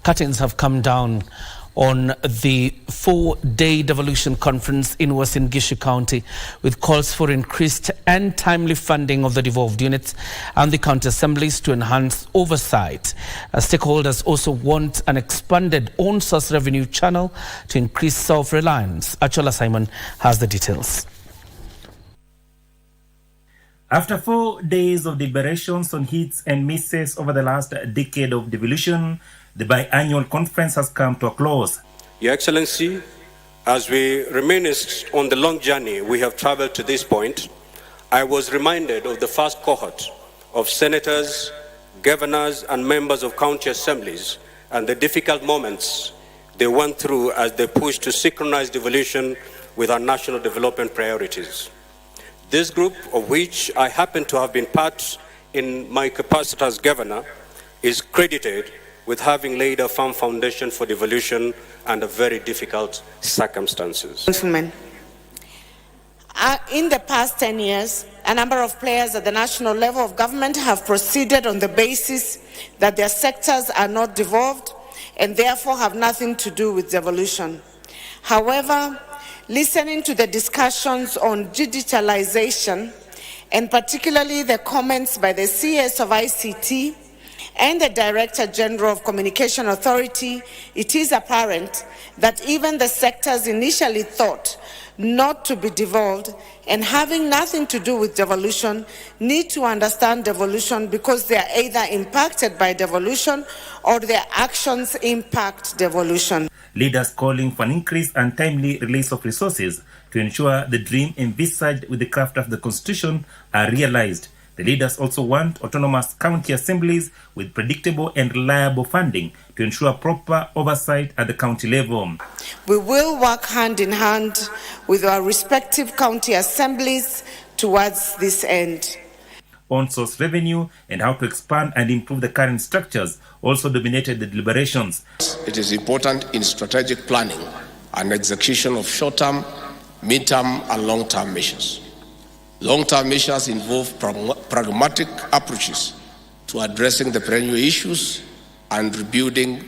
Curtains have come down on the 4-day devolution conference in Uasin Gishu County, with calls for increased and timely funding of the devolved units and the county assemblies to enhance oversight. Stakeholders also want an expanded on-source revenue channel to increase self-reliance. Achola Simon has the details. After 4 days of deliberations on hits and misses over the last decade of devolution, the biannual conference has come to a close. Your Excellency, as we reminisced on the long journey we have traveled to this point, I was reminded of the first cohort of senators, governors, and members of county assemblies and the difficult moments they went through as they pushed to synchronize devolution with our national development priorities. This group, of which I happen to have been part in my capacity as governor, is credited with having laid a firm foundation for devolution under very difficult circumstances. Gentlemen, in the past 10 years, a number of players at the national level of government have proceeded on the basis that their sectors are not devolved and therefore have nothing to do with devolution. However, listening to the discussions on digitalization, and particularly the comments by the CS of ICT and the Director General of Communication Authority, it is apparent that even the sectors initially thought not to be devolved and having nothing to do with devolution need to understand devolution, because they are either impacted by devolution or their actions impact devolution. Leaders calling for an increase and timely release of resources to ensure the dream envisaged with the craft of the Constitution are realized. The leaders also want autonomous county assemblies with predictable and reliable funding to ensure proper oversight at the county level. We will work hand in hand with our respective county assemblies towards this end. On-source revenue and how to expand and improve the current structures also dominated the deliberations. It is important in strategic planning and execution of short-term, mid-term and long-term measures. Long-term measures involve pragmatic approaches to addressing the perennial issues and rebuilding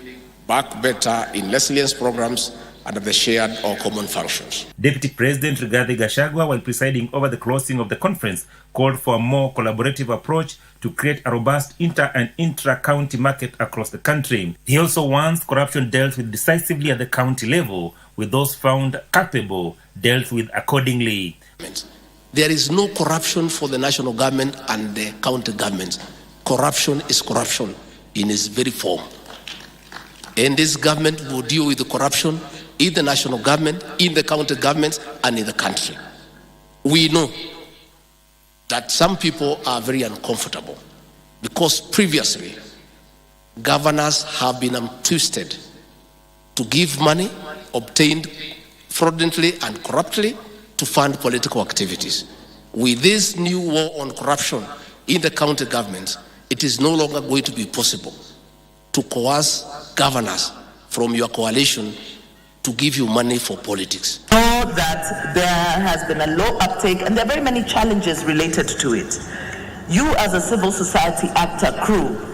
back better in resilience programs and the shared or common functions. Deputy President Rigathi Gachagua, while presiding over the closing of the conference, called for a more collaborative approach to create a robust inter- and intra-county market across the country. He also wants corruption dealt with decisively at the county level, with those found culpable dealt with accordingly. There is no corruption for the national government and the county government. Corruption is corruption in its very form. And this government will deal with the corruption in the national government, in the county governments, and in the country. We know that some people are very uncomfortable because previously governors have been twisted to give money obtained fraudulently and corruptly to fund political activities. With this new war on corruption in the county governments, it is no longer going to be possible to coerce governors from your coalition to give you money for politics. Know that there has been a low uptake and there are very many challenges related to it. You as a civil society actor crew